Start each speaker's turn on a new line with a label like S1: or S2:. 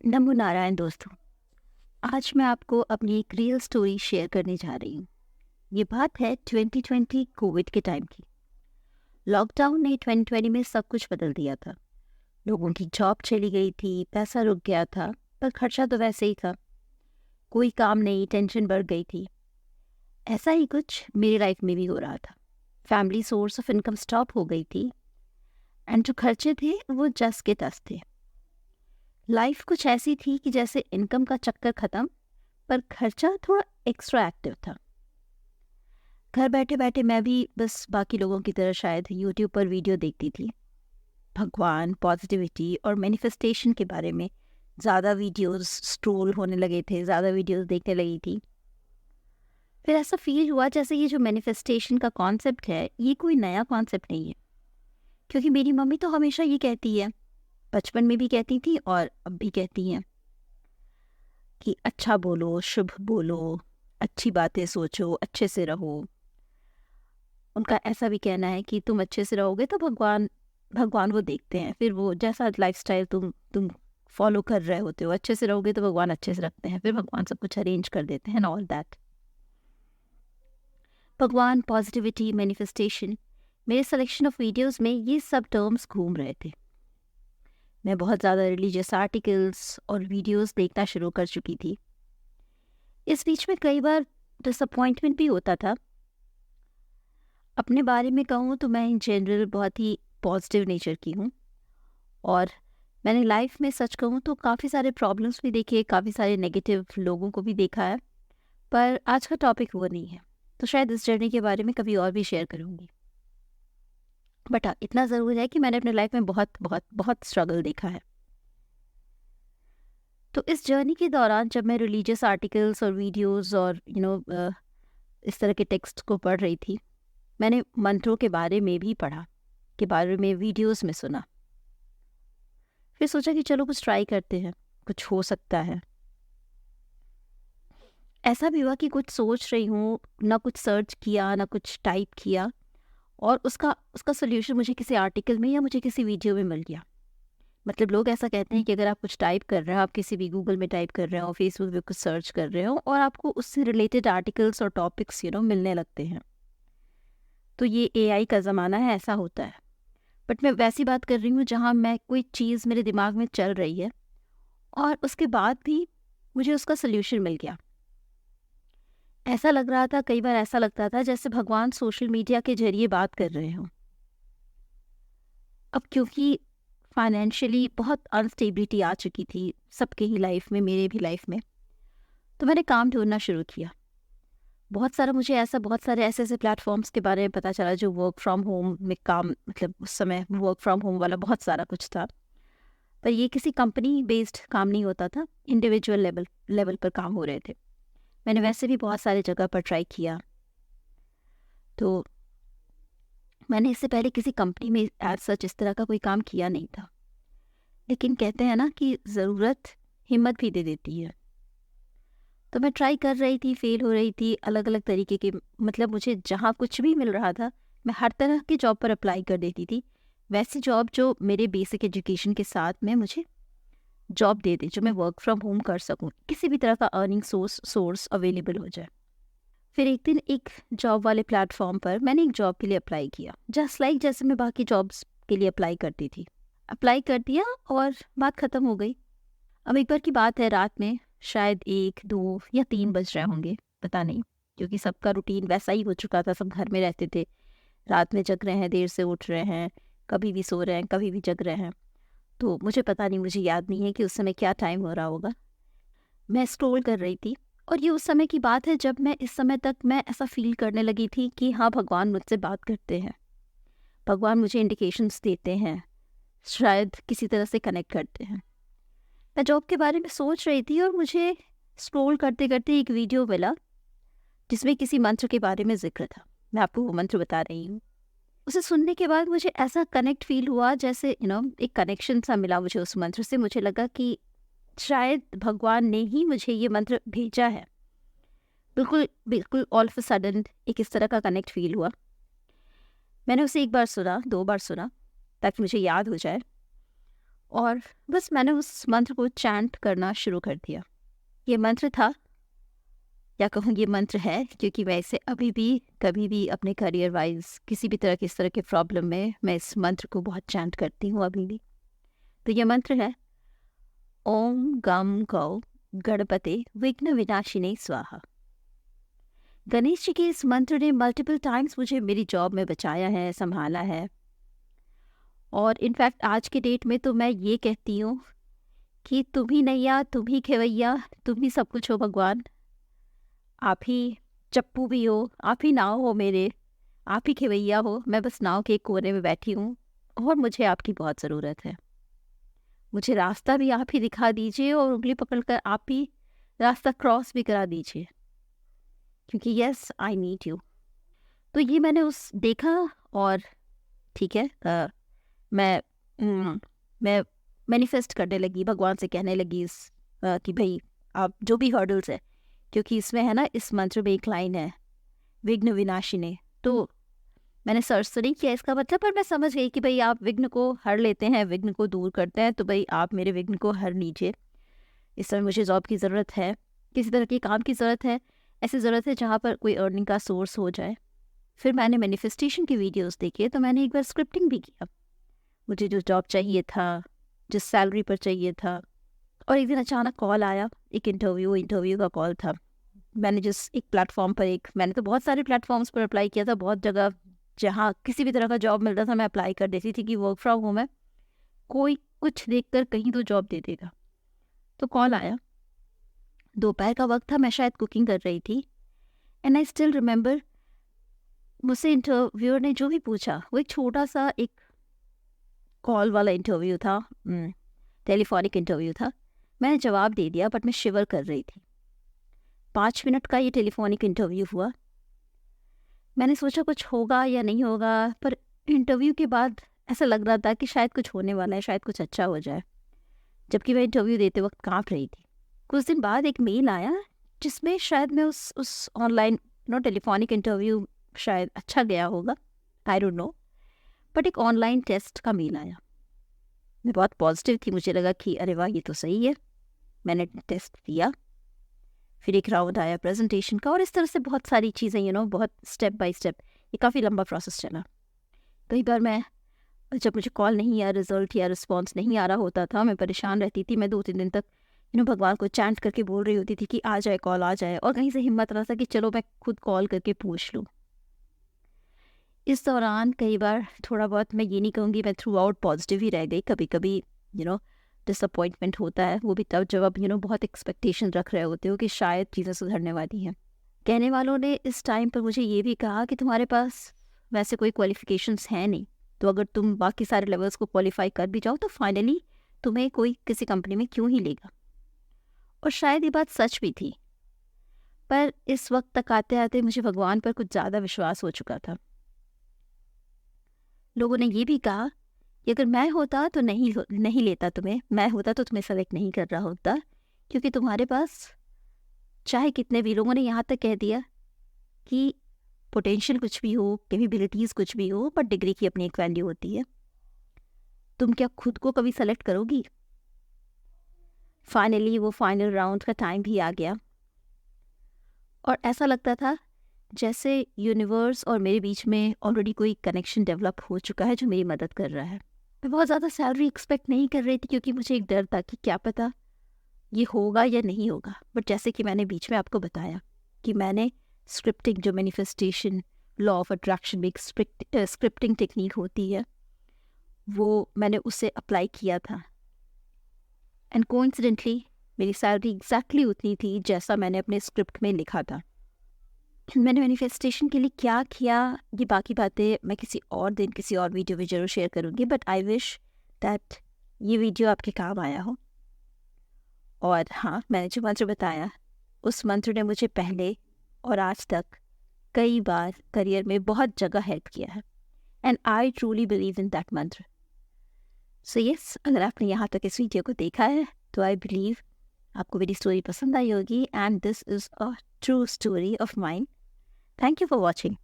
S1: नमो नारायण दोस्तों। आज मैं आपको अपनी एक रियल स्टोरी शेयर करने जा रही हूँ। ये बात है 2020 कोविड के टाइम की। लॉकडाउन ने 2020 में सब कुछ बदल दिया था। लोगों की जॉब चली गई थी, पैसा रुक गया था, पर खर्चा तो वैसे ही था। कोई काम नहीं, टेंशन बढ़ गई थी। ऐसा ही कुछ मेरी लाइफ में भी हो रहा था। Family source of income stop हो गई थी एंड जो खर्चे थे वो जस के तस थे। लाइफ कुछ ऐसी थी कि जैसे इनकम का चक्कर खत्म, पर खर्चा थोड़ा एक्स्ट्रा एक्टिव था। घर बैठे बैठे मैं भी बस बाकी लोगों की तरह शायद यूट्यूब पर वीडियो देखती थी। भगवान, पॉजिटिविटी और मैनिफेस्टेशन के बारे में ज़्यादा वीडियोस स्ट्रोल होने लगे थे, ज़्यादा वीडियोस देखने लगी थी। फिर ऐसा फील हुआ जैसे ये जो मैनिफेस्टेशन का कॉन्सेप्ट है ये कोई नया कॉन्सेप्ट नहीं है, क्योंकि मेरी मम्मी तो हमेशा ये कहती है, बचपन में भी कहती थी और अब भी कहती हैं कि अच्छा बोलो, शुभ बोलो, अच्छी बातें सोचो, अच्छे से रहो। उनका ऐसा भी कहना है कि तुम अच्छे से रहोगे तो भगवान भगवान वो देखते हैं, फिर वो जैसा लाइफस्टाइल तुम फॉलो कर रहे होते हो, अच्छे से रहोगे तो भगवान अच्छे से रखते हैं, फिर भगवान सब कुछ अरेंज कर देते हैं, ऑल दैट। भगवान, पॉजिटिविटी, मैनिफेस्टेशन, मेरे सिलेक्शन ऑफ वीडियोस में ये सब टर्म्स घूम रहे थे। मैं बहुत ज़्यादा रिलीजियस आर्टिकल्स और वीडियोस देखना शुरू कर चुकी थी। इस बीच में कई बार डिसअपॉइंटमेंट भी होता था। अपने बारे में कहूँ तो मैं इन जनरल बहुत ही पॉजिटिव नेचर की हूँ, और मैंने लाइफ में सच कहूँ तो काफ़ी सारे प्रॉब्लम्स भी देखे, काफ़ी सारे नेगेटिव लोगों को भी देखा है, पर आज का टॉपिक वो नहीं है। तो शायद इस जर्नी के बारे में कभी और भी शेयर करूँगी। बट हाँ, इतना ज़रूर है कि मैंने अपने लाइफ में बहुत बहुत बहुत स्ट्रगल देखा है। तो इस जर्नी के दौरान जब मैं रिलीजियस आर्टिकल्स और वीडियोज़ और इस तरह के टेक्स्ट को पढ़ रही थी, मैंने मंत्रों के बारे में भी पढ़ा, के बारे में वीडियोस में सुना। फिर सोचा कि चलो कुछ ट्राई करते हैं, कुछ हो सकता है। ऐसा भी हुआ कि कुछ सोच रही हूँ, ना कुछ सर्च किया, ना कुछ टाइप किया, और उसका उसका सोल्यूशन मुझे किसी आर्टिकल में या मुझे किसी वीडियो में मिल गया। मतलब लोग ऐसा कहते हैं कि अगर आप कुछ टाइप कर रहे हो, आप किसी भी गूगल में टाइप कर रहे हो, फेसबुक पे कुछ सर्च कर रहे हो, और आपको उससे रिलेटेड आर्टिकल्स और टॉपिक्स मिलने लगते हैं, तो ये एआई का ज़माना है, ऐसा होता है। बट मैं वैसी बात कर रही हूँ जहाँ मैं कोई चीज़ मेरे दिमाग में चल रही है और उसके बाद भी मुझे उसका सल्यूशन मिल गया। ऐसा लग रहा था, कई बार ऐसा लगता था जैसे भगवान सोशल मीडिया के जरिए बात कर रहे हों। अब क्योंकि फाइनेंशियली बहुत अनस्टेबिलिटी आ चुकी थी सबके ही लाइफ में, मेरे भी लाइफ में, तो मैंने काम ढूंढना शुरू किया। बहुत सारे ऐसे ऐसे प्लेटफॉर्म्स के बारे में पता चला जो वर्क फ्रॉम होम में काम, मतलब उस समय वर्क फ्रॉम होम वाला बहुत सारा कुछ था, पर ये किसी कंपनी बेस्ड काम नहीं होता था, इंडिविजुअल लेवल पर काम हो रहे थे। मैंने वैसे भी बहुत सारे जगह पर ट्राई किया। तो मैंने इससे पहले किसी कंपनी में एज सच इस तरह का कोई काम किया नहीं था, लेकिन कहते हैं ना कि ज़रूरत हिम्मत भी दे देती है। तो मैं ट्राई कर रही थी, फेल हो रही थी, अलग अलग तरीके के, मतलब मुझे जहाँ कुछ भी मिल रहा था मैं हर तरह की जॉब पर अप्लाई कर देती थी। वैसी जॉब जो मेरे बेसिक एजुकेशन के साथ में मुझे जॉब दे दे, जो मैं वर्क फ्रॉम होम कर सकूं, किसी भी तरह का अर्निंग सोर्स अवेलेबल हो जाए। फिर एक दिन एक जॉब वाले प्लेटफॉर्म पर मैंने एक जॉब के लिए अप्लाई किया, जस्ट लाइक जैसे मैं बाकी जॉब्स के लिए अप्लाई करती थी। अप्लाई कर दिया और बात ख़त्म हो गई। अब एक बार की बात है, रात में शायद 1, 2 या 3 बज रहे होंगे, पता नहीं, क्योंकि सबका रूटीन वैसा ही हो चुका था, सब घर में रहते थे, रात में जग रहे हैं, देर से उठ रहे हैं, कभी भी सो रहे हैं, कभी भी जग रहे हैं। तो मुझे पता नहीं, मुझे याद नहीं है कि उस समय क्या टाइम हो रहा होगा। मैं स्क्रॉल कर रही थी, और ये उस समय की बात है जब मैं, इस समय तक मैं ऐसा फील करने लगी थी कि हाँ, भगवान मुझसे बात करते हैं, भगवान मुझे इंडिकेशंस देते हैं, शायद किसी तरह से कनेक्ट करते हैं। मैं जॉब के बारे में सोच रही थी और मुझे स्क्रॉल करते करते एक वीडियो मिला जिसमें किसी मंत्र के बारे में जिक्र था। मैं आपको वो मंत्र बता रही हूँ। उसे सुनने के बाद मुझे ऐसा कनेक्ट फील हुआ, जैसे एक कनेक्शन सा मिला मुझे उस मंत्र से। मुझे लगा कि शायद भगवान ने ही मुझे ये मंत्र भेजा है। बिल्कुल बिल्कुल ऑल ऑफ अ सडन एक इस तरह का कनेक्ट फील हुआ। मैंने उसे 1 बार सुना, 2 बार सुना, ताकि मुझे याद हो जाए, और बस मैंने उस मंत्र को चैंट करना शुरू कर दिया। ये मंत्र था, या कहूँ ये मंत्र है, क्योंकि मैं इसे अभी भी कभी भी अपने करियर वाइज किसी भी तरह की इस तरह के प्रॉब्लम में मैं इस मंत्र को बहुत चैंट करती हूँ अभी भी। तो ये मंत्र है, ओम गम गौ गणपते विघ्न विनाशिने स्वाहा। गणेश जी के इस मंत्र ने मल्टीपल टाइम्स मुझे मेरी जॉब में बचाया है, संभाला है। और इनफैक्ट आज के डेट में तो मैं ये कहती हूँ कि तुम ही नैया, तुम ही खेवैया, तुम ही सब कुछ हो भगवान। आप ही चप्पू भी हो, आप ही नाव हो मेरे, आप ही खेवैया हो। मैं बस नाव के एक कोने में बैठी हूँ और मुझे आपकी बहुत ज़रूरत है। मुझे रास्ता भी आप ही दिखा दीजिए और उंगली पकड़कर आप ही रास्ता क्रॉस भी करा दीजिए, क्योंकि यस आई नीड यू। तो ये मैंने उस देखा और ठीक है, मैं मैनिफेस्ट करने लगी, भगवान से कहने लगी कि भाई आप जो भी हर्डल्स है, क्योंकि इसमें है ना, इस मंत्र में एक लाइन है विघ्न विनाशिने। तो मैंने सर्च तो नहीं किया इसका मतलब, पर मैं समझ गई कि भाई आप विघ्न को हर लेते हैं, विघ्न को दूर करते हैं, तो भाई आप मेरे विघ्न को हर लीजिए। इस समय मुझे जॉब की ज़रूरत है, किसी तरह के काम की ज़रूरत है, ऐसी ज़रूरत है जहाँ पर कोई अर्निंग का सोर्स हो जाए। फिर मैंने मैनिफेस्टेशन की वीडियोस देखी, तो मैंने एक बार स्क्रिप्टिंग भी किया। मुझे जो जॉब चाहिए था, जिस सैलरी पर चाहिए था, और एक दिन अचानक कॉल आया, एक इंटरव्यू का कॉल था। मैंने जिस एक प्लेटफॉर्म पर, मैंने तो बहुत सारे प्लेटफॉर्म्स पर अप्लाई किया था, बहुत जगह जहाँ किसी भी तरह का जॉब मिल रहा था मैं अप्लाई कर देती थी कि वर्क फ्रॉम होम है, कोई कुछ देखकर कहीं तो जॉब दे देगा। तो कॉल आया, दोपहर का वक्त था, मैं शायद कुकिंग कर रही थी। एंड आई स्टिल रिमेंबर, मुझसे इंटरव्यूअर ने जो भी पूछा वो एक छोटा सा एक कॉल वाला इंटरव्यू था, टेलीफोनिक इंटरव्यू था। मैंने जवाब दे दिया, बट मैं शिवर कर रही थी। 5 मिनट का ये टेलीफोनिक इंटरव्यू हुआ। मैंने सोचा कुछ होगा या नहीं होगा, पर इंटरव्यू के बाद ऐसा लग रहा था कि शायद कुछ होने वाला है, शायद कुछ अच्छा हो जाए, जबकि मैं इंटरव्यू देते वक्त कांप रही थी। कुछ दिन बाद एक मेल आया जिसमें शायद मैं उस ऑनलाइन टेलीफोनिक इंटरव्यू शायद अच्छा गया होगा, आई डोंट नो, बट एक ऑनलाइन टेस्ट का मेल आया। मैं बहुत पॉजिटिव थी, मुझे लगा कि अरे वाह ये तो सही है। मैंने टेस्ट दिया, फिर एक राउंड आया प्रेजेंटेशन का, और इस तरह से बहुत सारी चीज़ें बहुत स्टेप बाय स्टेप, ये काफ़ी लंबा प्रोसेस चला। कई बार मैं, जब मुझे कॉल नहीं या रिजल्ट या रिस्पॉन्स नहीं आ रहा होता था, मैं परेशान रहती थी। मैं 2-3 दिन तक भगवान को चैंट करके बोल रही होती थी कि आ जाए, कॉल आ जाए, और कहीं से हिम्मत रहा था कि चलो मैं खुद कॉल करके पूछ लूँ। इस दौरान कई बार थोड़ा बहुत, मैं ये नहीं कहूँगी मैं थ्रू आउट पॉजिटिव ही रह गई, कभी कभी डिसअपॉइंटमेंट होता है, वो भी तब जब आप बहुत एक्सपेक्टेशन रख रहे होते हो कि शायद चीज़ें सुधरने वाली हैं। कहने वालों ने इस टाइम पर मुझे ये भी कहा कि तुम्हारे पास वैसे कोई क्वालिफिकेशंस हैं नहीं, तो अगर तुम बाकी सारे लेवल्स को क्वालिफाई कर भी जाओ तो फाइनली तुम्हें कोई किसी कंपनी में क्यों ही लेगा। और शायद ये बात सच भी थी, पर इस वक्त तक आते आते मुझे भगवान पर कुछ ज़्यादा विश्वास हो चुका था। लोगों ने ये भी कहा कि अगर मैं होता तो नहीं लेता तुम्हें, मैं होता तो तुम्हें सेलेक्ट नहीं कर रहा होता, क्योंकि तुम्हारे पास चाहे कितने भी, लोगों ने यहाँ तक कह दिया कि पोटेंशियल कुछ भी हो, कैपेबिलिटीज़ कुछ भी हो, पर डिग्री की अपनी एक वैल्यू होती है। तुम क्या खुद को कभी सेलेक्ट करोगी? फाइनली वो फाइनल राउंड का टाइम भी आ गया, और ऐसा लगता था जैसे यूनिवर्स और मेरे बीच में ऑलरेडी कोई कनेक्शन डेवलप हो चुका है जो मेरी मदद कर रहा है। मैं बहुत ज़्यादा सैलरी एक्सपेक्ट नहीं कर रही थी, क्योंकि मुझे एक डर था कि क्या पता ये होगा या नहीं होगा। बट जैसे कि मैंने बीच में आपको बताया कि मैंने स्क्रिप्टिंग, जो मैनिफेस्टेशन लॉ ऑफ अट्रैक्शन में एक स्क्रिप्टिंग टेक्निक होती है, वो मैंने उसे अप्लाई किया था। एंड कोइंसिडेंटली मेरी सैलरी एग्जैक्टली उतनी थी जैसा मैंने अपने स्क्रिप्ट में लिखा था। मैंने मैनिफेस्टेशन के लिए क्या किया, ये बाकी बातें मैं किसी और दिन किसी और वीडियो में ज़रूर शेयर करूँगी, बट आई विश दैट ये वीडियो आपके काम आया हो। और हाँ, मैंने जो मंत्र बताया, उस मंत्र ने मुझे पहले और आज तक कई बार करियर में बहुत जगह हेल्प किया है, and I truly believe in that mantra. So yes, अगर आपने यहाँ तक इस वीडियो को देखा है तो आई बिलीव आपको मेरी स्टोरी पसंद आई होगी, and this is a true story of mine. Thank you for watching.